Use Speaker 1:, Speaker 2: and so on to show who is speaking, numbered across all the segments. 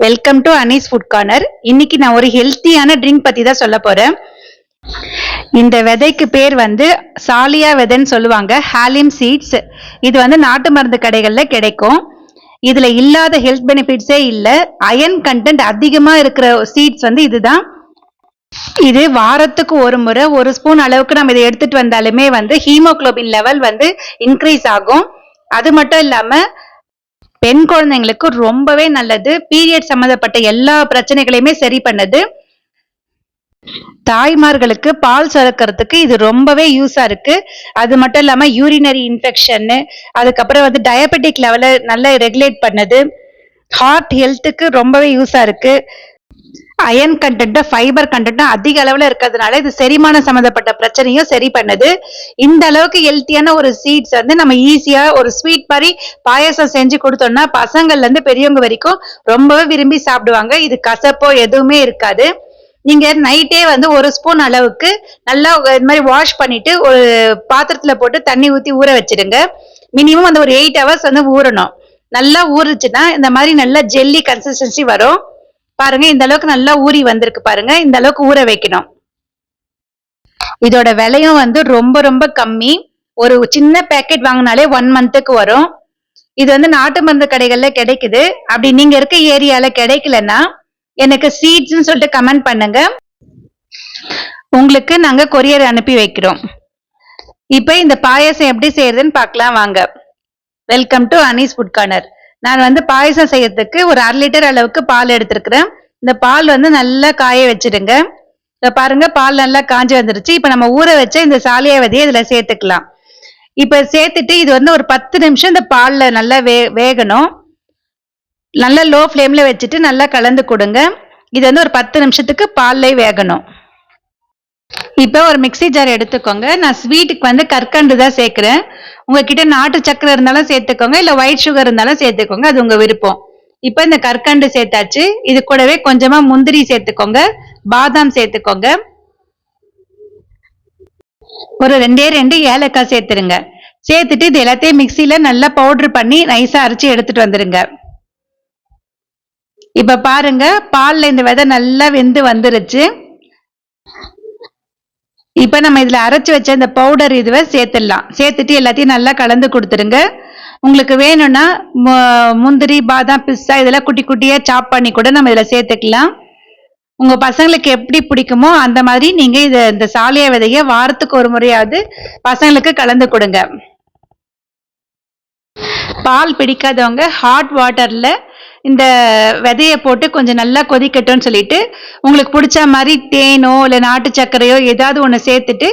Speaker 1: Welcome to Anees food corner. இன்னைக்கு நான் ஒரு ஹெல்த்தியான ட்ரிங்க் பத்தி தான் சொல்ல போறேன். இந்த விதைக்கு பேர் வந்து சாலியா விதைன்னு சொல்லுவாங்க, ஹாலிம் சீட்ஸ். இது வந்து நாட்டு மருந்து கடைகள்ல கிடைக்கும். இதுல இல்லாத ஹெல்த் பெனிஃபிட்ஸே இல்ல. அயன் கண்டென்ட் அதிகமா இருக்கிற சீட்ஸ் வந்து இதுதான். இது வாரத்துக்கு ஒரு முறை ஒரு ஸ்பூன் அளவுக்கு நம்ம இதை எடுத்துட்டு வந்தாலுமே வந்து ஹீமோகுளோபின் லெவல் வந்து இன்க்ரீஸ் ஆகும். அது மட்டும் இல்லாம பெண் குழந்தைங்களுக்கு ரொம்பவே நல்லது. பீரியட் சம்பந்தப்பட்ட எல்லா பிரச்சனைகளையுமே சரி பண்ணுது. தாய்மார்களுக்கு பால் சுரக்கிறதுக்கு இது ரொம்பவே யூஸா இருக்கு. அது மட்டும் இல்லாம யூரினரி இன்ஃபெக்ஷன், அதுக்கப்புறம் வந்து டயபெட்டிக் லெவலை நல்லா ரெகுலேட் பண்ணுது. ஹார்ட் ஹெல்த்துக்கு ரொம்பவே யூஸா இருக்கு. அயன் கண்டென்ட், ஃபைபர் கண்டென்ட் அதிக அளவுல இருக்கிறதுனால இது செரிமான சம்பந்தப்பட்ட பிரச்சனையும் சரி பண்ணுது. இந்த அளவுக்கு ஹெல்த்தியான ஒரு சீட்ஸ் வந்து நம்ம ஈஸியா ஒரு ஸ்வீட் மாதிரி பாயசம் செஞ்சு கொடுத்தோம்னா பசங்கள்ல இருந்து பெரியவங்க வரைக்கும் ரொம்பவே விரும்பி சாப்பிடுவாங்க. இது கசப்போ எதுவுமே இருக்காது. நீங்க நைட்டே வந்து ஒரு ஸ்பூன் அளவுக்கு நல்லா இது மாதிரி வாஷ் பண்ணிட்டு ஒரு பாத்திரத்துல போட்டு தண்ணி ஊத்தி ஊற வச்சிருங்க. மினிமம் வந்து ஒரு 8 hours வந்து ஊறணும். நல்லா ஊறுச்சுன்னா இந்த மாதிரி நல்ல ஜெல்லி கன்சிஸ்டன்சி வரும். பாருங்க, இந்த அளவுக்கு நல்லா ஊறி வந்திருக்கு பாருங்க. இந்த அளவுக்கு ஊற வைக்கணும். இதோட விலையும் வந்து ரொம்ப ரொம்ப கம்மி. ஒரு சின்ன பேக்கெட் வாங்கினாலே 1 monthக்கு வரும். இது வந்து நாட்டு மருந்து கடைகள்ல கிடைக்குது. அப்படி நீங்க இருக்க ஏரியால கிடைக்கலன்னா எனக்கு சீட்ஸ்ன்னு சொல்லிட்டு கமெண்ட் பண்ணுங்க. உங்களுக்கு நாங்க கொரியர் அனுப்பி வைக்கிறோம். இப்ப இந்த பாயசம் எப்படி செய்யறதுன்னு பார்க்கலாம் வாங்க. Welcome to Anees food corner. நான் வந்து பாயசம் செய்யறதுக்கு ஒரு 1/2 லிட்டர் அளவுக்கு பால் எடுத்திருக்கிறேன். இந்த பால் வந்து நல்லா காய வச்சிடுங்க. பாருங்க, பால் நல்லா காஞ்சி வந்துருச்சு. இப்ப நம்ம ஊற வச்ச இந்த சாலியா விதையை இதுல சேர்த்துக்கலாம். இப்ப சேர்த்துட்டு இது வந்து ஒரு 10 நிமிஷம் இந்த பால்ல நல்லா வேகணும். நல்லா லோ ஃப்ளேம்ல வச்சுட்டு நல்லா கலந்து கொடுங்க. இது வந்து ஒரு 10 நிமிஷத்துக்கு பால்ல வேகணும். இப்ப ஒரு மிக்ஸி ஜார் எடுத்துக்கோங்க. நான் ஸ்வீட்டுக்கு வந்து கற்கண்டு தான் சேர்க்கிறேன். உங்ககிட்ட நாட்டு சக்கரை இருந்தாலும் சேர்த்துக்கோங்க, இல்ல ஒயிட் சுகர் இருந்தாலும் சேர்த்துக்கோங்க, அது உங்க விருப்பம். இப்ப இந்த கற்கண்டு சேர்த்தாச்சு. இது கூடவே கொஞ்சமா முந்திரி சேர்த்துக்கோங்க, பாதாம் சேர்த்துக்கோங்க, ஒரு 2 ஏலக்காய் சேர்த்துருங்க. சேர்த்துட்டு இது எல்லாத்தையும் மிக்சியில நல்லா பவுடர் பண்ணி நைஸா அரைச்சி எடுத்துட்டு வந்துருங்க. இப்ப பாருங்க, பால்ல இந்த விதை நல்லா வெந்து வந்துருச்சு. இப்ப நம்ம இதுல அரைச்சு வச்ச இந்த பவுடர் இதுவை சேர்த்துடலாம். சேர்த்துட்டு எல்லாத்தையும் நல்லா கலந்து கொடுத்துருங்க. உங்களுக்கு வேணும்னா முந்திரி, பாதாம், பிஸ்தா இதெல்லாம் குட்டி குட்டியா சாப் பண்ணி கூட நம்ம இதுல சேர்த்துக்கலாம். உங்க பசங்களுக்கு எப்படி பிடிக்குமோ அந்த மாதிரி நீங்க இந்த சாலியா விதைய வாரத்துக்கு ஒரு முறையாவது பசங்களுக்கு கலந்து கொடுங்க. பால் பிடிக்காதவங்க ஹாட் வாட்டர்ல இந்த விதையை போட்டு கொஞ்சம் நல்லா கொதிக்கட்டும்னு சொல்லிட்டு உங்களுக்கு பிடிச்ச மாதிரி தேனோ இல்லை நாட்டு சர்க்கரையோ ஏதாவது ஒன்று சேர்த்துட்டு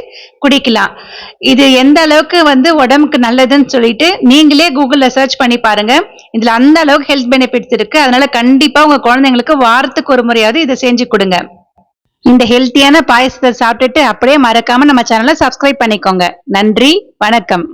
Speaker 1: குடிக்கலாம். இது எந்த அளவுக்கு வந்து உடம்புக்கு நல்லதுன்னு சொல்லிட்டு நீங்களே கூகுள்ல சர்ச் பண்ணி பாருங்க. இதுல அந்த அளவுக்கு ஹெல்த் பெனிஃபிட்ஸ் இருக்கு. அதனால கண்டிப்பா உங்க குழந்தைங்களுக்கு வாரத்துக்கு ஒரு முறையாவது இதை செஞ்சு கொடுங்க. இந்த ஹெல்த்தியான பாயசத்தை சாப்பிட்டுட்டு அப்படியே மறக்காம நம்ம சேனலை சப்ஸ்கிரைப் பண்ணிக்கோங்க. நன்றி, வணக்கம்.